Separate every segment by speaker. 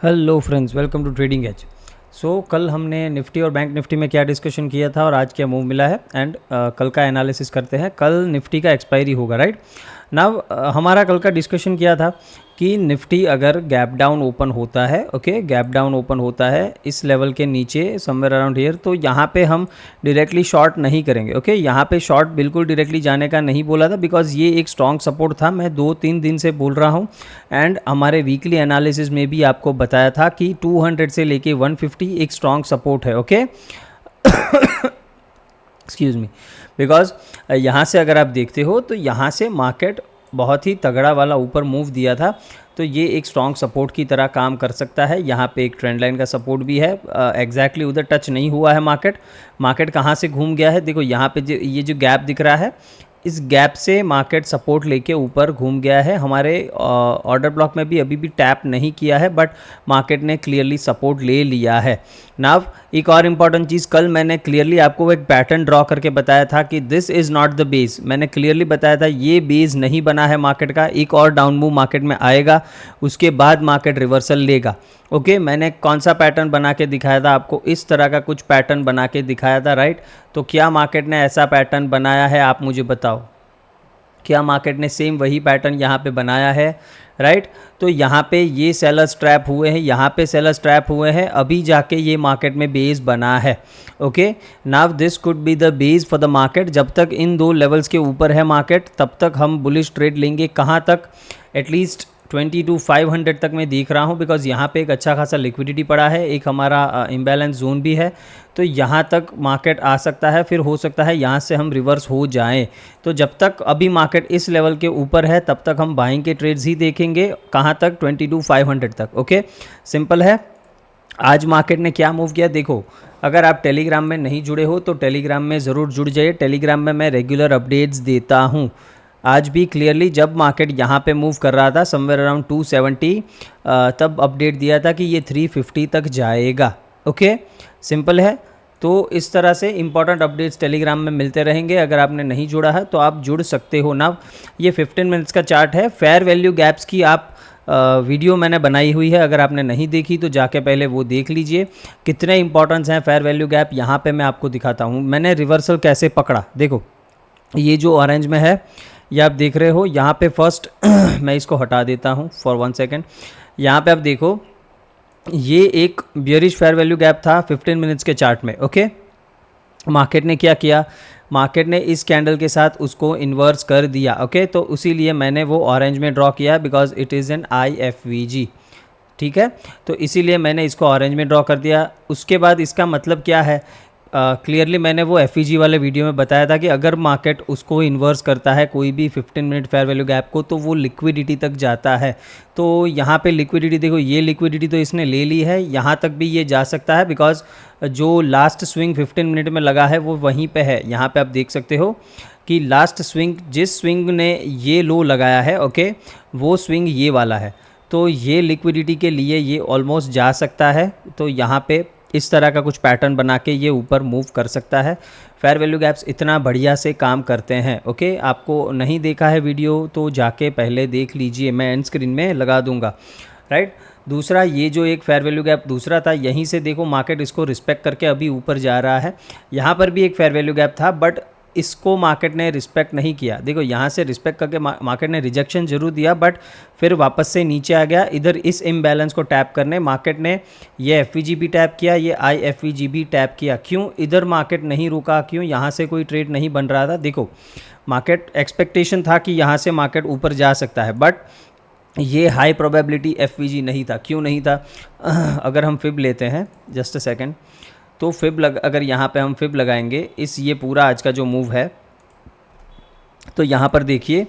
Speaker 1: Hello friends, welcome to Trading Edge. कल हमने Nifty और बैंक निफ्टी में क्या डिस्कशन किया था और आज क्या मूव मिला है एंड कल का एनालिसिस करते हैं। कल निफ्टी का एक्सपायरी होगा, राइट नाउ। हमारा कल का डिस्कशन किया था कि निफ्टी अगर गैप डाउन ओपन होता है, ओके गैप डाउन ओपन होता है इस लेवल के नीचे समवेयर अराउंड हियर, तो यहाँ पे हम डायरेक्टली शॉर्ट नहीं करेंगे। ओके यहाँ पे शॉर्ट बिल्कुल डायरेक्टली जाने का नहीं बोला था, बिकॉज ये एक स्ट्रॉन्ग सपोर्ट था। मैं 2-3 दिन से बोल रहा हूँ एंड हमारे वीकली एनालिसिस में भी आपको बताया था कि 200 से लेके 150 एक स्ट्रॉन्ग सपोर्ट है। ओके एक्सक्यूज़ मी, बिकॉज यहाँ से अगर आप देखते हो तो यहाँ से मार्केट बहुत ही तगड़ा वाला ऊपर मूव दिया था, तो ये एक स्ट्रॉन्ग सपोर्ट की तरह काम कर सकता है। यहाँ पे एक ट्रेंड लाइन का सपोर्ट भी है। एग्जैक्टली उधर टच नहीं हुआ है मार्केट कहाँ से घूम गया है, देखो यहाँ पे ये जो गैप दिख रहा है, इस गैप से मार्केट सपोर्ट लेके ऊपर घूम गया है। हमारे ऑर्डर ब्लॉक में भी अभी भी टैप नहीं किया है, बट मार्केट ने क्लियरली सपोर्ट ले लिया है। नाउ एक और इम्पॉर्टेंट चीज़, कल मैंने क्लियरली आपको एक पैटर्न ड्रॉ करके बताया था कि this is not the base. मैंने क्लियरली बताया था ये बेस नहीं बना है मार्केट का, एक और डाउन मूव मार्केट में आएगा, उसके बाद मार्केट रिवर्सल लेगा। ओके मैंने कौन सा पैटर्न बना के दिखाया था आपको, इस तरह का कुछ पैटर्न बना के दिखाया था, राइट। तो क्या मार्केट ने ऐसा पैटर्न बनाया है, आप मुझे बताओ, क्या मार्केट ने सेम वही पैटर्न यहाँ पे बनाया है, राइट। तो यहाँ पे ये सेलर्स ट्रैप हुए हैं, यहाँ पे सेलर्स ट्रैप हुए हैं, अभी जाके ये मार्केट में बेस बना है। Okay now this could be the base for the market. जब तक इन दो लेवल्स के ऊपर है मार्केट, तब तक हम बुलिश ट्रेड लेंगे। कहाँ तक? एटलीस्ट 22,500 तक मैं देख रहा हूँ, बिकॉज यहाँ पे एक अच्छा खासा लिक्विडिटी पड़ा है, एक हमारा इम्बैलेंस जोन भी है, तो यहाँ तक मार्केट आ सकता है। फिर हो सकता है यहाँ से हम रिवर्स हो जाएं। तो जब तक अभी मार्केट इस लेवल के ऊपर है, तब तक हम बाइंग के ट्रेड्स ही देखेंगे। कहाँ तक? 22,500 तक। ओके सिंपल है। आज मार्केट ने क्या मूव किया देखो, अगर आप टेलीग्राम में नहीं जुड़े हो तो टेलीग्राम में ज़रूर जुड़ जाइए। टेलीग्राम में मैं रेगुलर अपडेट्स देता हूँ। आज भी क्लियरली जब मार्केट यहाँ पे मूव कर रहा था समवेयर अराउंड 270, तब अपडेट दिया था कि ये 350 तक जाएगा। ओके सिंपल है। तो इस तरह से इंपॉर्टेंट अपडेट्स टेलीग्राम में मिलते रहेंगे। अगर आपने नहीं जुड़ा है तो आप जुड़ सकते हो ना। ये 15 मिनट्स का चार्ट है। फेयर वैल्यू गैप्स की आप वीडियो मैंने बनाई हुई है, अगर आपने नहीं देखी तो जाके पहले वो देख लीजिए। कितने इंपॉर्टेंस हैं फेयर वैल्यू गैप, यहाँ पे मैं आपको दिखाता हूँ। मैंने रिवर्सल कैसे पकड़ा, देखो ये जो ऑरेंज में है ये आप देख रहे हो, यहाँ पे फर्स्ट मैं इसको हटा देता हूँ फॉर 1 सेकेंड। यहाँ पे आप देखो ये एक बियरिश फेयर वैल्यू गैप था 15 मिनट्स के चार्ट में। ओके मार्केट ने क्या किया, मार्केट ने इस कैंडल के साथ उसको इन्वर्स कर दिया। ओके तो उसीलिए मैंने वो ऑरेंज में ड्रॉ किया, because it is an IFVG, ठीक है। तो इसीलिए मैंने इसको ऑरेंज में ड्रॉ कर दिया। उसके बाद इसका मतलब क्या है, क्लियरली मैंने वो FVG वाले वीडियो में बताया था कि अगर मार्केट उसको इन्वर्स करता है कोई भी 15 मिनट फेयर वैल्यू गैप को, तो वो लिक्विडिटी तक जाता है। तो यहाँ पे लिक्विडिटी देखो, ये लिक्विडिटी तो इसने ले ली है, यहाँ तक भी ये जा सकता है, बिकॉज जो लास्ट स्विंग 15 मिनट में लगा है वो वहीं पे है। यहाँ पे आप देख सकते हो कि लास्ट स्विंग, जिस स्विंग ने ये लो लगाया है, ओके वो स्विंग ये वाला है, तो ये लिक्विडिटी के लिए ये ऑलमोस्ट जा सकता है। तो यहाँ पे इस तरह का कुछ पैटर्न बना के ये ऊपर मूव कर सकता है। फेयर वैल्यू गैप्स इतना बढ़िया से काम करते हैं। ओके आपको नहीं देखा है वीडियो तो जाके पहले देख लीजिए, मैं एंड स्क्रीन में लगा दूंगा, राइट। दूसरा ये जो एक फेयर वैल्यू गैप दूसरा था, यहीं से देखो मार्केट इसको रिस्पेक्ट करके अभी ऊपर जा रहा है। यहाँ पर भी एक फेयर वैल्यू गैप था, बट इसको मार्केट ने रिस्पेक्ट नहीं किया। देखो यहाँ से रिस्पेक्ट करके मार्केट ने रिजेक्शन जरूर दिया, बट फिर वापस से नीचे आ गया। इधर इस इम्बैलेंस को टैप करने मार्केट ने ये FVG भी टैप किया, ये IFVG भी टैप किया। क्यों इधर मार्केट नहीं रुका, क्यों यहाँ से कोई ट्रेड नहीं बन रहा था? देखो मार्केट एक्सपेक्टेशन था कि यहाँ से मार्केट ऊपर जा सकता है, बट ये हाई प्रोबेबिलिटी FVG नहीं था। क्यों नहीं था? अगर हम फिब लेते हैं, जस्ट अ सेकेंड, तो फिब अगर यहाँ पे हम फिब लगाएंगे इस ये पूरा आज का जो मूव है, तो यहाँ पर देखिए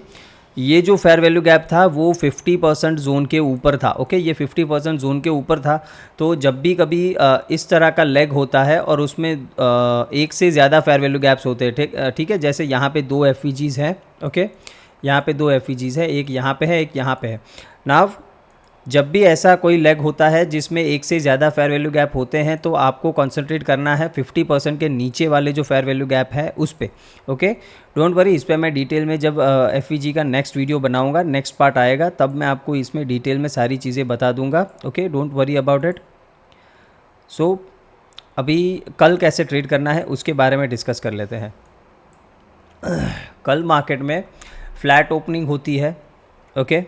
Speaker 1: ये जो फेयर वैल्यू गैप था वो 50% जोन के ऊपर था। ओके ये 50% जोन के ऊपर था। तो जब भी कभी इस तरह का लेग होता है और उसमें एक से ज़्यादा फेयर वैल्यू गैप्स होते हैं, ठीक है, जैसे यहाँ पे 2 FVGs हैं। ओके यहाँ पे 2 FVGs है, एक यहाँ पे है, एक यहाँ पे है। नाउ जब भी ऐसा कोई लेग होता है जिसमें एक से ज़्यादा फेयर वैल्यू गैप होते हैं तो आपको कंसंट्रेट करना है 50% के नीचे वाले जो फेयर वैल्यू गैप है उस पे। ओके, डोंट वरी, इस पे मैं डिटेल में जब एफवीजी का नेक्स्ट वीडियो बनाऊंगा, नेक्स्ट पार्ट आएगा, तब मैं आपको इसमें डिटेल में सारी चीज़ें बता दूंगा। Okay, don't worry about it. So अभी कल कैसे ट्रेड करना है उसके बारे में डिस्कस कर लेते हैं। कल मार्केट में फ्लैट ओपनिंग होती है। ओके,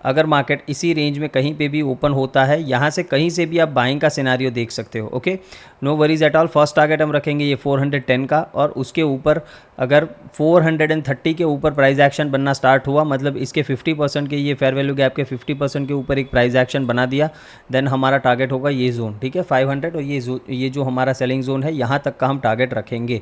Speaker 1: अगर मार्केट इसी रेंज में कहीं पे भी ओपन होता है, यहाँ से कहीं से भी आप बाइंग का सिनारियो देख सकते हो। Okay, no worries at all. First target हम रखेंगे ये 410 का, और उसके ऊपर अगर 430 के ऊपर प्राइस एक्शन बनना स्टार्ट हुआ, मतलब इसके 50% के, ये फेयर वैल्यू गैप के 50% के ऊपर एक प्राइस एक्शन बना दिया, देन हमारा टारगेट होगा ये जोन। ठीक है, 500, और ये जो हमारा सेलिंग जोन है यहाँ तक का हम टारगेट रखेंगे।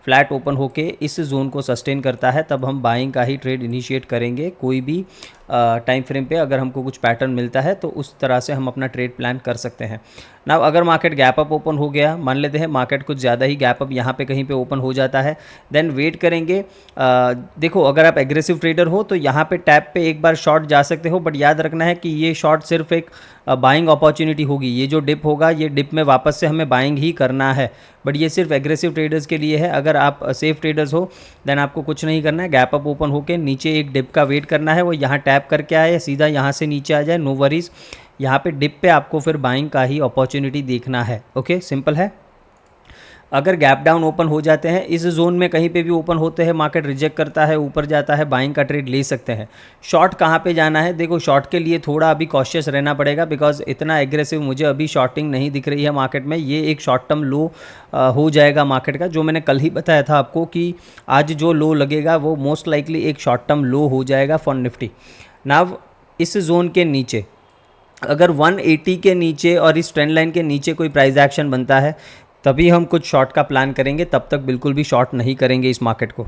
Speaker 1: फ्लैट ओपन होके इस जोन को सस्टेन करता है तब हम बाइंग का ही ट्रेड इनिशिएट करेंगे। कोई भी टाइम फ्रेम पे अगर हमको कुछ पैटर्न मिलता है तो उस तरह से हम अपना ट्रेड प्लान कर सकते हैं ना। अगर मार्केट गैप अप ओपन हो गया, मान लेते हैं मार्केट कुछ ज़्यादा ही गैप अप यहाँ पे कहीं पे ओपन हो जाता है, देन वेट करेंगे। देखो, अगर आप एग्रेसिव ट्रेडर हो तो यहाँ पे टैप पे एक बार शॉर्ट जा सकते हो, बट याद रखना है कि ये शॉर्ट सिर्फ एक बाइंग अपॉर्चुनिटी होगी। ये जो डिप होगा, ये डिप में वापस से हमें बाइंग ही करना है, बट ये सिर्फ एग्रेसिव ट्रेडर्स के लिए है। अगर आप सेफ ट्रेडर्स हो देन आपको कुछ नहीं करना है, गैप अप ओपन होकर नीचे एक डिप का वेट करना है, वो यहाँ टैप करके आए, सीधा यहाँ से नीचे आ जाए, नो वरीज। यहाँ पे डिप पे आपको फिर बाइंग का ही अपॉर्चुनिटी देखना है। ओके, सिंपल है। अगर गैप डाउन ओपन हो जाते हैं, इस जोन में कहीं पे भी ओपन होते हैं, मार्केट रिजेक्ट करता है, ऊपर जाता है, बाइंग का ट्रेड ले सकते हैं। शॉर्ट कहाँ पे जाना है? देखो, शॉर्ट के लिए थोड़ा अभी कॉशियस रहना पड़ेगा, बिकॉज इतना एग्रेसिव मुझे अभी शॉर्टिंग नहीं दिख रही है मार्केट में। ये एक शॉर्ट टर्म लो हो जाएगा मार्केट का, जो मैंने कल ही बताया था आपको कि आज जो लो लगेगा वो मोस्ट लाइकली एक शॉर्ट टर्म लो हो जाएगा फॉर निफ्टी। नाउ इस जोन के नीचे अगर 180 के नीचे और इस ट्रेंड लाइन के नीचे कोई प्राइस एक्शन बनता है तभी हम कुछ शॉर्ट का प्लान करेंगे, तब तक बिल्कुल भी शॉर्ट नहीं करेंगे इस मार्केट को।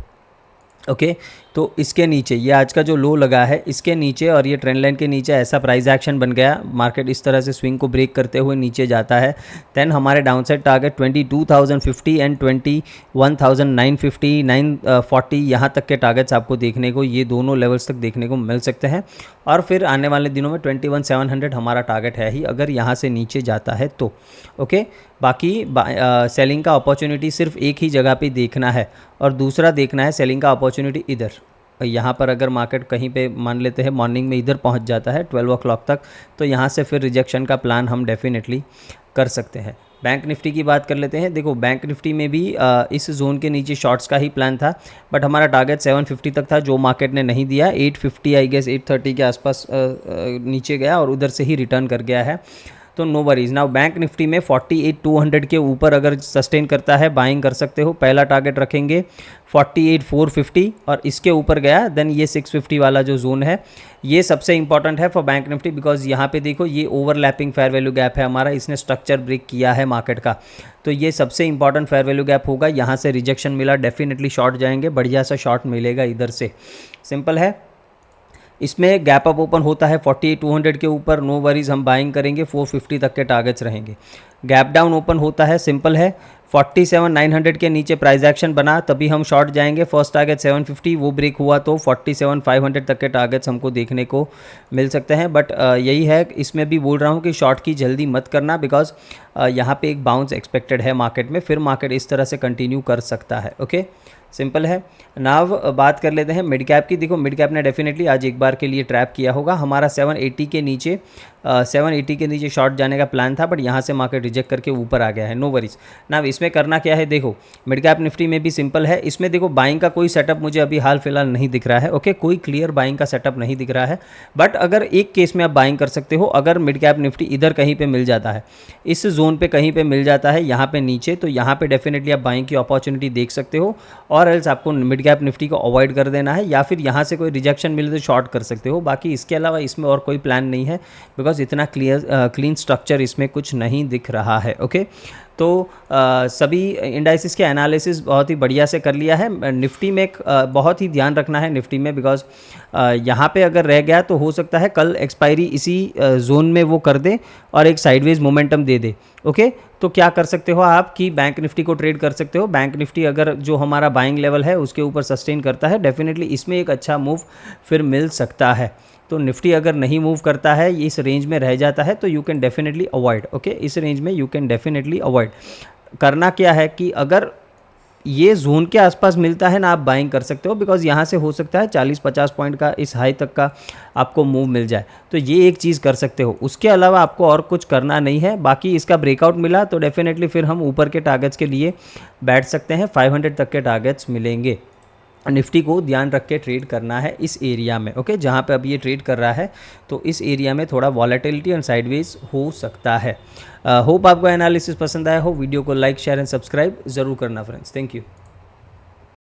Speaker 1: ओके, तो इसके नीचे ये आज का जो लो लगा है, इसके नीचे और ये ट्रेंड लाइन के नीचे ऐसा प्राइस एक्शन बन गया, मार्केट इस तरह से स्विंग को ब्रेक करते हुए नीचे जाता है, देन हमारे डाउनसाइड टारगेट 22,050 एंड 21,950 940 यहाँ तक के टारगेट्स आपको देखने को, ये दोनों लेवल्स तक देखने को मिल सकते हैं। और फिर आने वाले दिनों में 21,700 हमारा टारगेट है ही, अगर यहाँ से नीचे जाता है तो। ओके, बाकी सेलिंग का अपॉर्चुनिटी सिर्फ एक ही जगह पे देखना है, और दूसरा देखना है सेलिंग का अपॉर्चुनिटी इधर। यहाँ पर अगर मार्केट कहीं पे मान लेते हैं मॉर्निंग में इधर पहुँच जाता है 12 o'clock तक, तो यहाँ से फिर रिजेक्शन का प्लान हम डेफिनेटली कर सकते हैं। बैंक निफ्टी की बात कर लेते हैं। देखो, बैंक निफ्टी में भी इस जोन के नीचे शॉर्ट्स का ही प्लान था, बट हमारा टारगेट 750 तक था, जो मार्केट ने नहीं दिया। 850 आई गेस 830 के आसपास नीचे गया और उधर से ही रिटर्न कर गया है, तो no worries. Now Bank Nifty में 48,200 के ऊपर अगर सस्टेन करता है, बाइंग कर सकते हो। पहला टारगेट रखेंगे 48,450, और इसके ऊपर गया देन ये 650 वाला जो जोन है, ये सबसे इंपॉर्टेंट है फॉर बैंक निफ्टी, बिकॉज यहाँ पे देखो ये ओवरलैपिंग फेयर वैल्यू गैप है हमारा, इसने स्ट्रक्चर ब्रेक किया है मार्केट का, तो ये सबसे इंपॉर्टेंट फेयर वैल्यू गैप होगा। यहाँ से रिजेक्शन मिला, डेफिनेटली शॉर्ट जाएंगे, बढ़िया सा शॉर्ट मिलेगा इधर से। सिंपल है। इसमें गैप अप ओपन होता है 48,200 के ऊपर, नो वरीज, हम बाइंग करेंगे, 450 तक के टारगेट्स रहेंगे। गैप डाउन ओपन होता है, सिंपल है, 47,900 के नीचे प्राइस एक्शन बना तभी हम शॉर्ट जाएंगे। फर्स्ट टारगेट 750, वो ब्रेक हुआ तो 47,500 तक के टारगेट्स हमको देखने को मिल सकते हैं। बट यही है, इसमें भी बोल रहा हूँ कि शॉर्ट की जल्दी मत करना, बिकॉज यहाँ पे एक बाउंस एक्सपेक्टेड है मार्केट में, फिर मार्केट इस तरह से कंटिन्यू कर सकता है। ओके, सिंपल है। नाव बात कर लेते हैं मिड कैप की। देखो, मिड कैप ने डेफिनेटली आज एक बार के लिए ट्रैप किया होगा। हमारा 780 के नीचे 780 के नीचे शॉर्ट जाने का प्लान था, बट यहाँ से मार्केट रिजेक्ट करके ऊपर आ गया है, नो वरीज। नाव इसमें करना क्या है? देखो, मिड कैप निफ्टी में भी सिंपल है। इसमें देखो, बाइंग का कोई सेटअप मुझे अभी हाल फिलहाल नहीं दिख रहा है। ओके, कोई क्लियर बाइंग का सेटअप नहीं दिख रहा है, बट अगर एक केस में आप बाइंग कर सकते हो, अगर मिड कैप निफ्टी इधर कहीं पे मिल जाता है, इस जोन पे कहीं पे मिल जाता है, यहाँ पे नीचे, तो यहाँ पे डेफिनेटली आप बाइंग की अपॉर्चुनिटी देख सकते हो, और एल्स आपको मिड कैप निफ्टी को अवॉइड कर देना है, या फिर यहाँ से कोई रिजेक्शन मिले तो शॉर्ट कर सकते हो। बाकी इसके अलावा इसमें और कोई प्लान नहीं है, बिकॉज इतना क्लीन स्ट्रक्चर इसमें कुछ नहीं दिख रहा है। ओके, तो सभी इंडाइसिस के एनालिसिस बहुत ही बढ़िया से कर लिया है। निफ्टी में बहुत ही ध्यान रखना है निफ्टी में, बिकॉज यहाँ पे अगर रह गया तो हो सकता है कल एक्सपायरी इसी जोन में वो कर दे और एक साइडवेज मोमेंटम दे दे। ओके, तो क्या कर सकते हो आप कि बैंक निफ्टी को ट्रेड कर सकते हो। बैंक निफ्टी अगर जो हमारा बाइंग लेवल है उसके ऊपर सस्टेन करता है, डेफिनेटली इसमें एक अच्छा मूव फिर मिल सकता है। तो निफ्टी अगर नहीं मूव करता है, इस रेंज में रह जाता है, तो you can definitely avoid. Okay, इस रेंज में यू कैन डेफिनेटली अवॉइड। करना क्या है कि अगर ये जोन के आसपास मिलता है ना, आप बाइंग कर सकते हो, बिकॉज यहाँ से हो सकता है 40-50 पॉइंट का इस हाई तक का आपको मूव मिल जाए, तो ये एक चीज़ कर सकते हो। उसके अलावा आपको और कुछ करना नहीं है। बाकी इसका ब्रेकआउट मिला तो डेफिनेटली फिर हम ऊपर के टारगेट्स के लिए बैठ सकते हैं, 500 तक के टारगेट्स मिलेंगे। निफ्टी को ध्यान रख के ट्रेड करना है इस एरिया में। ओके, जहाँ पे अब ये ट्रेड कर रहा है, तो इस एरिया में थोड़ा वॉलेटिलिटी एंड साइडवेज हो सकता है। होप आपको एनालिसिस पसंद आया हो। वीडियो को लाइक, शेयर एंड सब्सक्राइब ज़रूर करना फ्रेंड्स। Thank you.